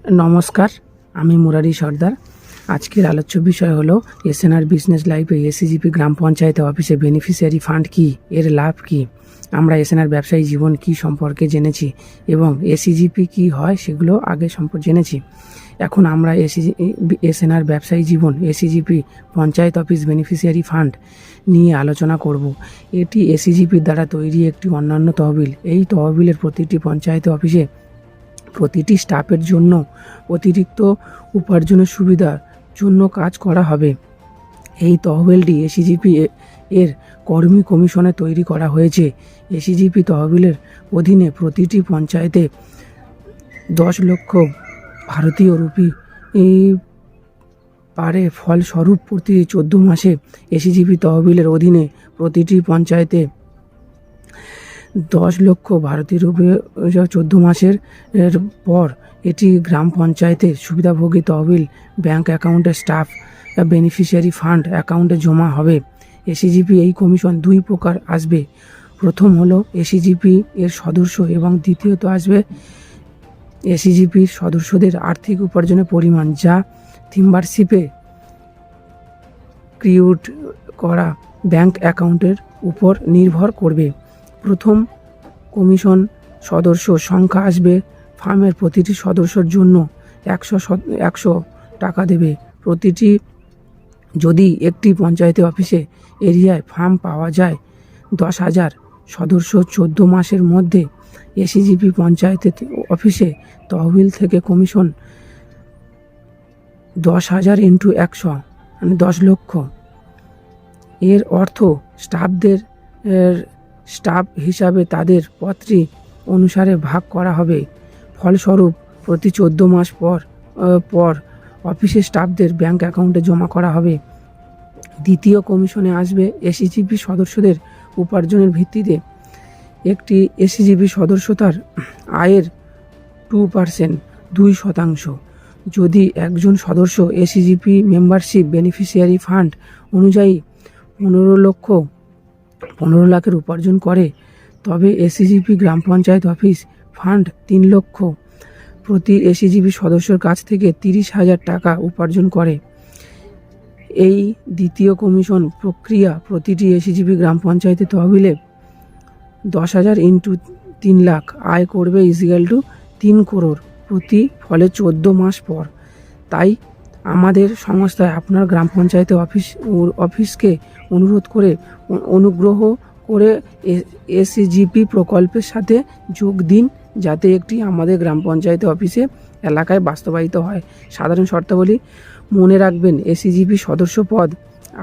নমস্কার, আমি মুরারি সর্দার। আজকের আলোচ্য বিষয় হলো এসএনআর বিজনেস লাইফে এসিজিপি গ্রাম পঞ্চায়েত অফিসে বেনিফিশিয়ারি ফান্ড কি, এর লাভ কি। আমরা এসএনআর ব্যবসায়ী জীবন কি সম্পর্কে জেনেছি এবং এসিজিপি কি হয় সেগুলো আগে সম্পর্কে জেনেছি। এখন আমরা এসএনআর ব্যবসায়ী জীবন এসিজিপি পঞ্চায়েত অফিস বেনিফিশিয়ারি ফান্ড নিয়ে আলোচনা করব। এটি এসিজিপির দ্বারা তৈরি একটি অন্যান্য তহবিল। এই তহবিলের প্রতিটি পঞ্চায়েত অফিসে প্রতিটি স্টাফের জন্য অতিরিক্ত উপার্জনের সুবিধার জন্য কাজ করা হবে। এই তহবিলটি এসিজিপি এর কর্মী কমিশনে তৈরি করা হয়েছে। এসিজিপি তহবিলের অধীনে প্রতিটি পঞ্চায়েতে 10 লক্ষ ভারতীয় রুপি পারে। ফলস্বরূপ প্রতি 14 মাসে এসিজিপি তহবিলের অধীনে প্রতিটি পঞ্চায়েতে 10 লক্ষ ভারতীয় রুপি 14 মাসের পর এটি গ্রাম পঞ্চায়েতের সুবিধাভোগী তহবিল ব্যাংক অ্যাকাউন্টে স্টাফ বেনিফিশিয়ারি ফান্ড অ্যাকাউন্টে জমা হবে। এসিজিপি এই কমিশন 2 প্রকার আসবে। প্রথম হলো এসিজিপি এর সদস্য এবং দ্বিতীয়ত আসবে এসিজিপির সদস্যদের আর্থিক উপার্জনের পরিমাণ, যা মেম্বারশিপে ক্রিয়েট করা ব্যাংক অ্যাকাউন্টের উপর নির্ভর করবে। প্রথম কমিশন সদস্য সংখ্যা আসবে। ফার্মের প্রতিটি সদস্যর জন্য 100 টাকা দেবে। যদি একটি পঞ্চায়েতে অফিসে এরিয়ায় ফার্ম পাওয়া যায় 10,000 সদস্য 14 মাসের মধ্যে এসিজিপি পঞ্চায়েতে অফিসে তহবিল থেকে কমিশন 10,000 × 100 মানে 10 লক্ষ। এর অর্থ স্টাফ হিসাবে তাদের পত্রী অনুসারে ভাগ করা হবে। ফলস্বরূপ প্রতি 14 মাস পর অফিসের স্টাফদের ব্যাংক অ্যাকাউন্টে জমা করা হবে। দ্বিতীয় কমিশনে আসবে এসিজিপি সদস্যদের উপার্জনের ভিত্তিতে। একটি এসিজিপি সদস্যতার আয়ের 2%, 2%। যদি একজন সদস্য এসিজিপি মেম্বারশিপ বেনিফিশিয়ারি ফান্ড অনুযায়ী 15 লাখের উপার্জন করে, তবে এসিজিপি গ্রাম পঞ্চায়েত অফিস ফান্ড 3 লক্ষ প্রতি এসিজিপি সদস্যর কাছ থেকে 30,000 টাকা উপার্জন করে। এই দ্বিতীয় কমিশন প্রক্রিয়া প্রতিটি এসিজিপি গ্রাম পঞ্চায়েতে তহবিলে 10,000 × 3 লাখ আয় করবে = 3 করোড় প্রতি। ফলে 14 মাস পর। তাই আমাদের সংস্থায় আপনার গ্রাম পঞ্চায়েতে অফিসকে অনুগ্রহ করে এসিজিপি প্রকল্পের সাথে যোগ দিন, যাতে একটি আমাদের গ্রাম পঞ্চায়েতে অফিসে এলাকায় বাস্তবায়িত হয়। সাধারণ শর্তাবলী মনে রাখবেন। এসিজিপি সদস্য পদ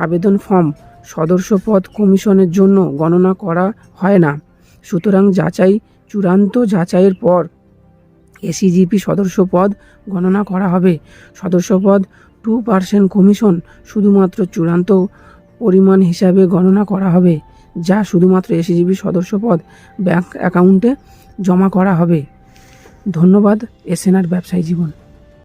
আবেদন ফর্ম সদস্য পদ কমিশনের জন্য গণনা করা হয় না। সুতরাং চূড়ান্ত যাচাইয়ের পর এসিজিপি সদস্য পদ গণনা করা হবে। সদস্য পদ 2% কমিশন শুধুমাত্র চূড়ান্ত পরিমাণ হিসাবে গণনা করা হবে, যা শুধুমাত্র এসিজিপি সদস্য পদ ব্যাংক অ্যাকাউন্টে জমা করা হবে। ধন্যবাদ। এসএনআর ব্যবসায়ী জীবন।